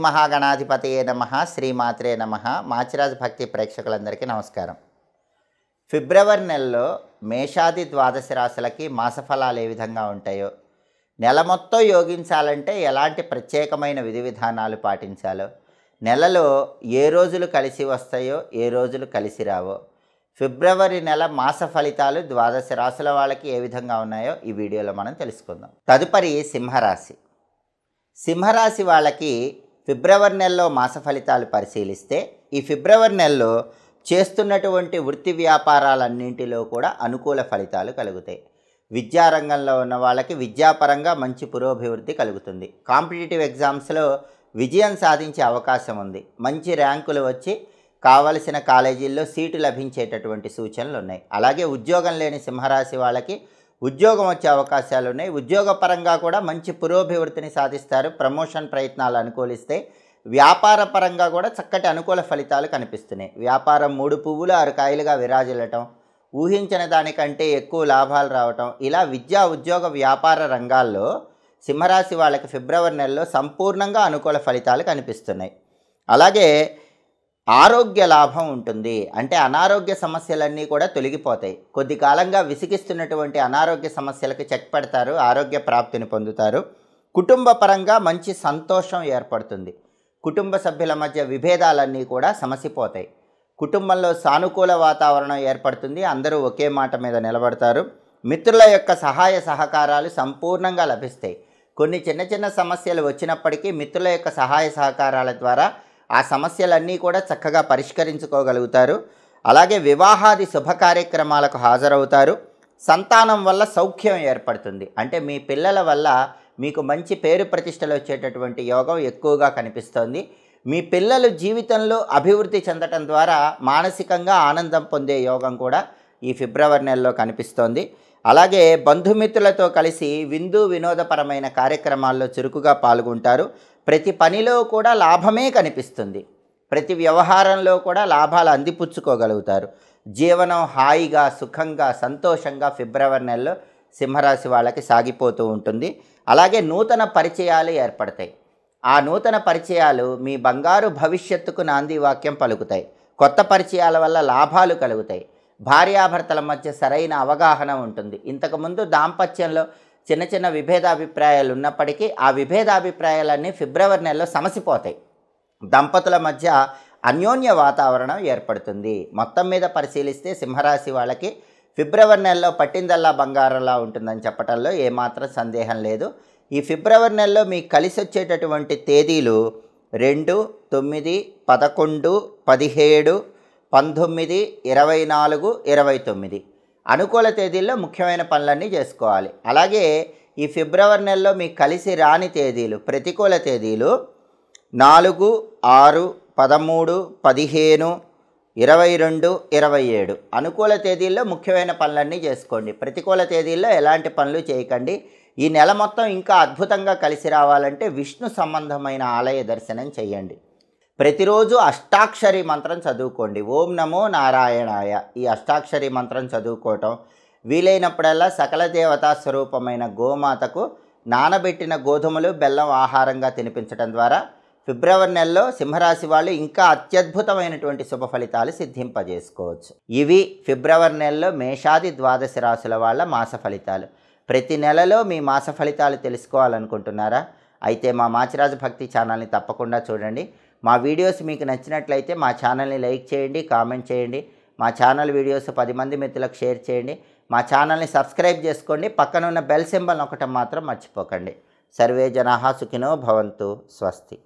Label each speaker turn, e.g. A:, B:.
A: మహాగణాధిపతయే నమః శ్రీమాత్రే నమః మాచిరాజ్ భక్తి ప్రేక్షకులందరికీ నమస్కారం. ఫిబ్రవరి నెలలో మేషాది ద్వాదశ రాశులకి మాసఫలాలు ఏ విధంగా ఉంటాయో, నెల మొత్తం యోగించాలంటే ఎలాంటి ప్రత్యేకమైన విధి విధానాలు పాటించాలో, నెలలో ఏ రోజులు కలిసి వస్తాయో ఏ రోజులు కలిసి రావో, ఫిబ్రవరి నెల మాస ఫలితాలు ద్వాదశ రాశుల వాళ్ళకి ఏ విధంగా ఉన్నాయో ఈ వీడియోలో మనం తెలుసుకుందాం. తదుపరి సింహరాశి. సింహరాశి వాళ్ళకి ఫిబ్రవరి నెలలో మాస ఫలితాలు పరిశీలిస్తే, ఈ ఫిబ్రవరి నెలలో చేస్తున్నటువంటి వృత్తి వ్యాపారాలన్నింటిలో కూడా అనుకూల ఫలితాలు కలుగుతాయి. విద్యారంగంలో ఉన్న వాళ్ళకి విద్యాపరంగా మంచి పురోభివృద్ధి కలుగుతుంది. కాంపిటేటివ్ ఎగ్జామ్స్లో విజయం సాధించే అవకాశం ఉంది. మంచి ర్యాంకులు వచ్చి కావలసిన కాలేజీల్లో సీటు లభించేటటువంటి సూచనలు ఉన్నాయి. అలాగే ఉద్యోగం లేని సింహరాశి వాళ్ళకి ఉద్యోగం వచ్చే అవకాశాలు ఉన్నాయి. ఉద్యోగపరంగా కూడా మంచి పురోభివృద్ధిని సాధిస్తారు. ప్రమోషన్ ప్రయత్నాలు అనుకూలిస్తే వ్యాపార పరంగా కూడా చక్కటి అనుకూల ఫలితాలు కనిపిస్తున్నాయి. వ్యాపారం 3 పువ్వులు 6 కాయలుగా విరాజిల్లటం, ఊహించిన దానికంటే ఎక్కువ లాభాలు రావటం, ఇలా విద్యా ఉద్యోగ వ్యాపార రంగాల్లో సింహరాశి వాళ్ళకి ఫిబ్రవరి నెలలో సంపూర్ణంగా అనుకూల ఫలితాలు కనిపిస్తున్నాయి. అలాగే ఆరోగ్య లాభం ఉంటుంది. అంటే అనారోగ్య సమస్యలన్నీ కూడా తొలగిపోతాయి. కొద్ది కాలంగా విసిగిస్తున్నటువంటి అనారోగ్య సమస్యలకు చెక్ పెడతారు, ఆరోగ్య ప్రాప్తిని పొందుతారు. కుటుంబ పరంగా మంచి సంతోషం ఏర్పడుతుంది. కుటుంబ సభ్యుల మధ్య విభేదాలన్నీ కూడా సమసిపోతాయి. కుటుంబంలో సానుకూల వాతావరణం ఏర్పడుతుంది. అందరూ ఒకే మాట మీద నిలబడతారు. మిత్రుల యొక్క సహాయ సహకారాలు సంపూర్ణంగా లభిస్తాయి. కొన్ని చిన్న చిన్న సమస్యలు వచ్చినప్పటికీ మిత్రుల యొక్క సహాయ సహకారాల ద్వారా ఆ సమస్యలన్నీ కూడా చక్కగా పరిష్కరించుకోగలుగుతారు. అలాగే వివాహాది శుభ కార్యక్రమాలకు హాజరవుతారు. సంతానం వల్ల సౌఖ్యం ఏర్పడుతుంది. అంటే మీ పిల్లల వల్ల మీకు మంచి పేరు ప్రతిష్టలు వచ్చేటటువంటి యోగం ఎక్కువగా కనిపిస్తోంది. మీ పిల్లలు జీవితంలో అభివృద్ధి చెందటం ద్వారా మానసికంగా ఆనందం పొందే యోగం కూడా ఈ ఫిబ్రవరి నెలలో కనిపిస్తోంది. అలాగే బంధుమిత్రులతో కలిసి విందు వినోదపరమైన కార్యక్రమాల్లో చురుకుగా పాల్గొంటారు. ప్రతి పనిలో కూడా లాభమే కనిపిస్తుంది. ప్రతి వ్యవహారంలో కూడా లాభాలు అందిపుచ్చుకోగలుగుతారు. జీవనం హాయిగా సుఖంగా సంతోషంగా ఫిబ్రవరి నెలలో సింహరాశి వాళ్ళకి సాగిపోతూ ఉంటుంది. అలాగే నూతన పరిచయాలు ఏర్పడతాయి. ఆ నూతన పరిచయాలు మీ బంగారు భవిష్యత్తుకు నాంది వాక్యం పలుకుతాయి. కొత్త పరిచయాల వల్ల లాభాలు కలుగుతాయి. భార్యాభర్తల మధ్య సరైన అవగాహన ఉంటుంది. ఇంతకుముందు దాంపత్యంలో చిన్న చిన్న విభేదాభిప్రాయాలు ఉన్నప్పటికీ ఆ విభేదాభిప్రాయాలన్నీ ఫిబ్రవరి నెలలో సమసిపోతాయి. దంపతుల మధ్య అన్యోన్య వాతావరణం ఏర్పడుతుంది. మొత్తం మీద పరిశీలిస్తే సింహరాశి వాళ్ళకి ఫిబ్రవరి నెలలో పట్టిందల్లా బంగారంలా ఉంటుందని చెప్పడంలో ఏమాత్రం సందేహం లేదు. ఈ ఫిబ్రవరి నెలలో మీకు కలిసి వచ్చేటటువంటి తేదీలు 2, 9, 11, 17, 19, 24, 29 అనుకూల తేదీల్లో ముఖ్యమైన పనులన్నీ చేసుకోవాలి. అలాగే ఈ ఫిబ్రవరి నెలలో మీకు కలిసి రాని తేదీలు, ప్రతికూల తేదీలు 4, 6, 13, 15, 22, 27 అనుకూల తేదీల్లో ముఖ్యమైన పనులన్నీ చేసుకోండి. ప్రతికూల తేదీల్లో ఎలాంటి పనులు చేయకండి. ఈ నెల మొత్తం ఇంకా అద్భుతంగా కలిసి రావాలంటే విష్ణు సంబంధమైన ఆలయ దర్శనం చేయండి. ప్రతిరోజు అష్టాక్షరి మంత్రం చదువుకోండి. ఓం నమో నారాయణాయ ఈ అష్టాక్షరి మంత్రం చదువుకోవటం, వీలైనప్పుడల్లా సకల దేవతా స్వరూపమైన గోమాతకు నానబెట్టిన గోధుమలు బెల్లం ఆహారంగా తినిపించడం ద్వారా ఫిబ్రవరి నెలలో సింహరాశి వాళ్ళు ఇంకా అత్యద్భుతమైనటువంటి శుభ ఫలితాలు సిద్ధింపజేసుకోవచ్చు. ఇవి ఫిబ్రవరి నెలలో మేషాది ద్వాదశ రాశుల వాళ్ళ మాస ఫలితాలు. ప్రతి నెలలో మీ మాస ఫలితాలు తెలుసుకోవాలనుకుంటున్నారా? అయితే మా మాచిరాజు భక్తి ఛానల్ని తప్పకుండా చూడండి. మా వీడియోస్ మీకు నచ్చినట్లయితే మా ఛానల్ని లైక్ చేయండి, కామెంట్ చేయండి. మా ఛానల్ వీడియోస్ 10 మంది మిత్రులకు షేర్ చేయండి. మా ఛానల్ని సబ్స్క్రైబ్ చేసుకోండి. పక్కనున్న బెల్ సింబల్ నొక్కటం మాత్రం మర్చిపోకండి. సర్వే జనాః సుఖినో భవంతు. స్వస్తి.